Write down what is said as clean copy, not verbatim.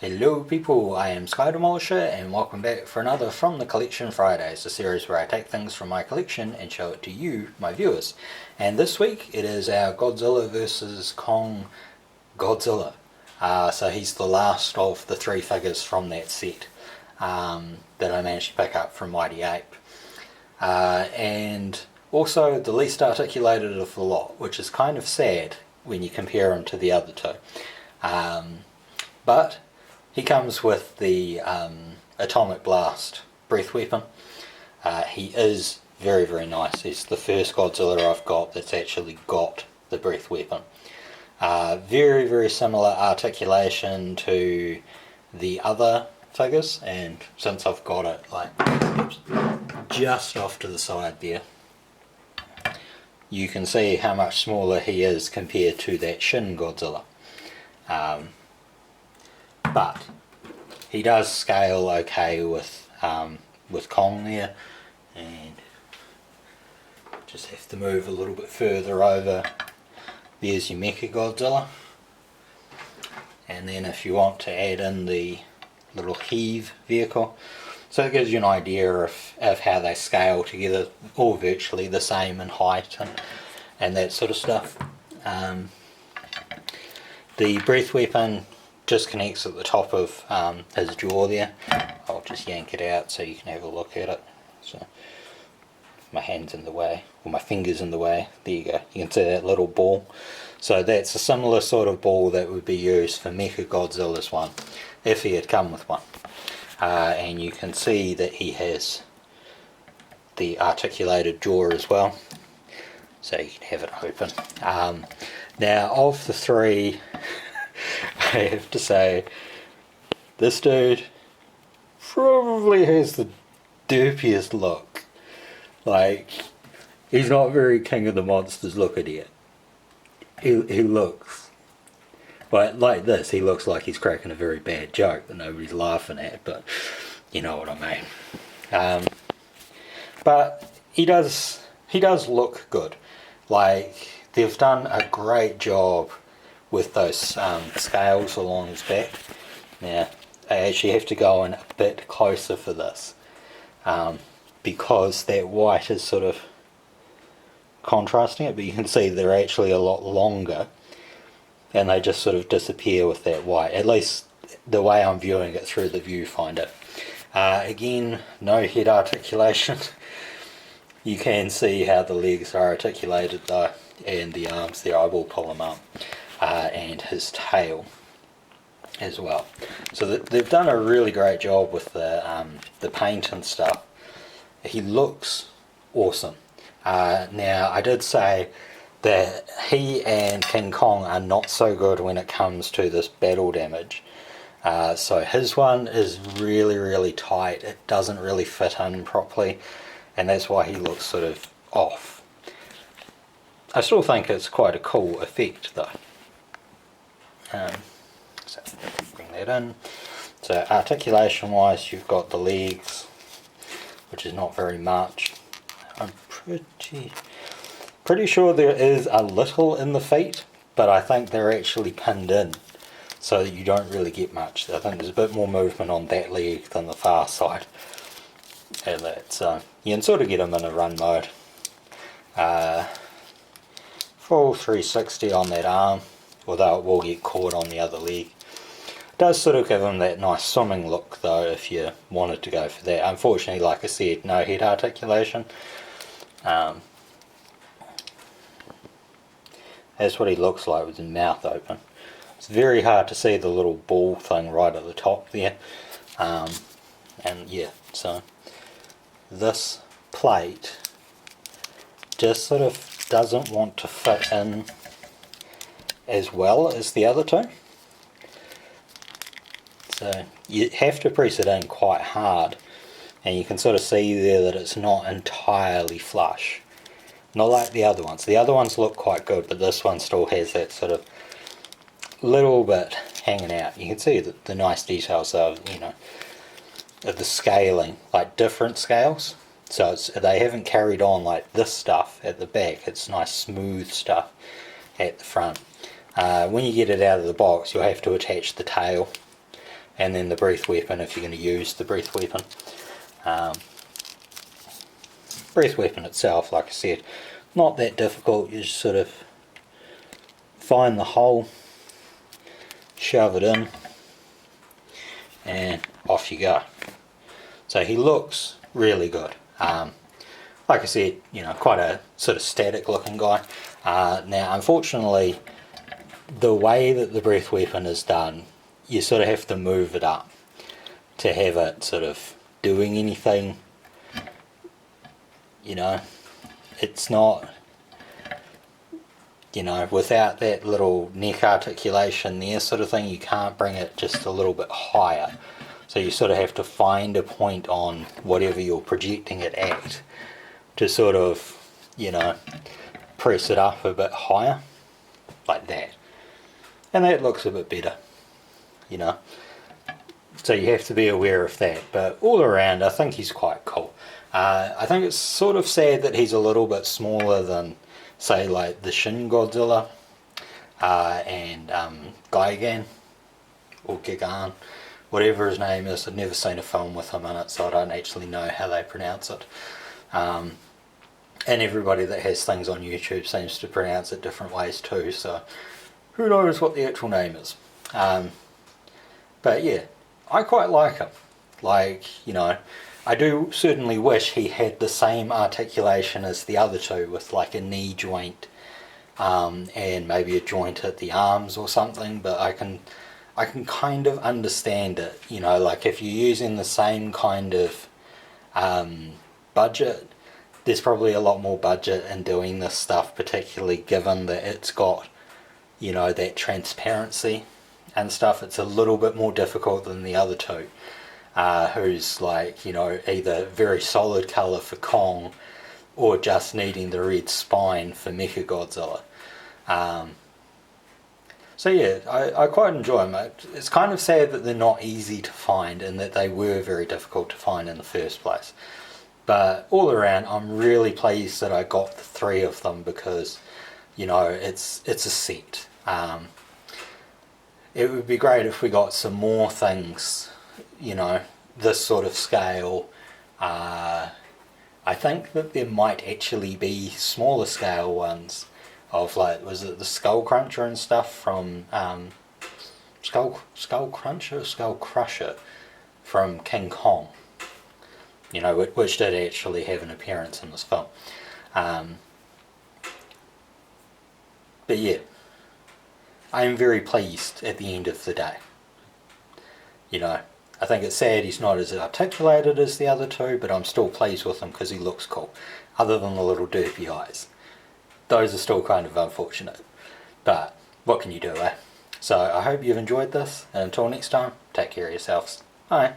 Hello people, I am Sky Demolisher and welcome back for another From the Collection Fridays, a series where I take things from my collection and show it to you, my viewers. And this week it is our Godzilla vs Kong Godzilla. So he's the last of the three figures from that set that I managed to pick up from Mighty Ape. And also the least articulated of the lot, which is kind of sad when you compare him to the other two. But he comes with the Atomic Blast breath weapon. He is very, very nice. He's the first Godzilla I've got that's actually got the breath weapon. Very, very similar articulation to the other figures, and since I've got it like just off to the side there, you can see how much smaller he is compared to that Shin Godzilla. But he does scale okay with Kong there, and just have to move a little bit further over. There's your Mecha Godzilla, and then if you want to add in the little heave vehicle, so it gives you an idea of how they scale together, all virtually the same in height and that sort of stuff. The breath weapon just connects at the top of his jaw there. I'll just yank it out so you can have a look at it. So my hand's in the way, or my finger's in the way. There you go. You can see that little ball. So that's a similar sort of ball that would be used for Mecha Godzilla's one, if he had come with one. And you can see that he has the articulated jaw as well, so you can have it open. Now, of the three, I have to say, this dude probably has the derpiest look. Like, he's not very King of the Monsters looking yet. He looks like this. He looks like he's cracking a very bad joke that nobody's laughing at, but you know what I mean. But he does look good. Like, they've done a great job with those scales along his back. Now, I actually have to go in a bit closer for this, because that white is sort of contrasting it, but you can see they're actually a lot longer, and they just sort of disappear with that white, at least the way I'm viewing it through the viewfinder. Again, no head articulation. You can see how the legs are articulated though, and the arms there. I will pull them up. And his tail as well. So they've done a really great job with the paint and stuff. He looks awesome. Now, I did say that he and King Kong are not so good when it comes to this battle damage. So his one is really, really tight. It doesn't really fit in properly, and that's why he looks sort of off. I still think it's quite a cool effect though. So bring that in. So articulation wise, you've got the legs, which is not very much. I'm pretty sure there is a little in the feet, but I think they're actually pinned in, so that you don't really get much. I think there's a bit more movement on that leg than the far side, and that, so you can sort of get them in a run mode. Full 360 on that arm, although it will get caught on the other leg. It does sort of give him that nice swimming look though, if you wanted to go for that. Unfortunately, like I said, no head articulation. That's what he looks like with his mouth open. It's very hard to see the little ball thing right at the top there. And yeah, so this plate just sort of doesn't want to fit in as well as the other two, so you have to press it in quite hard, and you can sort of see there that it's not entirely flush, not like the other ones. The other ones look quite good, but this one still has that sort of little bit hanging out. You can see the nice details of, you know, of the scaling, like different scales. So they haven't carried on like this stuff at the back. It's nice smooth stuff at the front. When you get it out of the box, you'll have to attach the tail, and then the breath weapon if you're going to use the breath weapon. Breath weapon itself, like I said, not that difficult. You just sort of find the hole, shove it in, and off you go. So he looks really good. Like I said, you know, quite a sort of static looking guy. Now unfortunately, the way that the breath weapon is done, you sort of have to move it up to have it sort of doing anything. You know, it's not, you know, without that little neck articulation there sort of thing, you can't bring it just a little bit higher. So you sort of have to find a point on whatever you're projecting it at to sort of, you know, press it up a bit higher, like that. And that looks a bit better, you know. So you have to be aware of that. But all around, I think he's quite cool. I think it's sort of sad that he's a little bit smaller than, say, like the Shin Godzilla and Gigan, or Gigan, whatever his name is. I've never seen a film with him in it, so I don't actually know how they pronounce it. And everybody that has things on YouTube seems to pronounce it different ways too, so who knows what the actual name is. But yeah, I quite like him. Like, you know, I do certainly wish he had the same articulation as the other two, with like a knee joint and maybe a joint at the arms or something, but I can kind of understand it, you know, like if you're using the same kind of budget, there's probably a lot more budget in doing this stuff, particularly given that it's got, you know, that transparency and stuff. It's a little bit more difficult than the other two, who's like, you know, either very solid colour for Kong or just needing the red spine for Mecha Godzilla. So yeah, I quite enjoy them. It's kind of sad that they're not easy to find and that they were very difficult to find in the first place. But all around, I'm really pleased that I got the 3 of them because, you know, it's a set. It would be great if we got some more things, you know, this sort of scale. I think that there might actually be smaller scale ones of, like, was it the Skull Cruncher and stuff from Skull Crusher from King Kong, you know, which did actually have an appearance in this film. But yeah, I am very pleased at the end of the day. You know, I think it's sad he's not as articulated as the other two, but I'm still pleased with him because he looks cool, other than the little derpy eyes. Those are still kind of unfortunate, but what can you do, eh? So I hope you've enjoyed this, and until next time, take care of yourselves. Bye.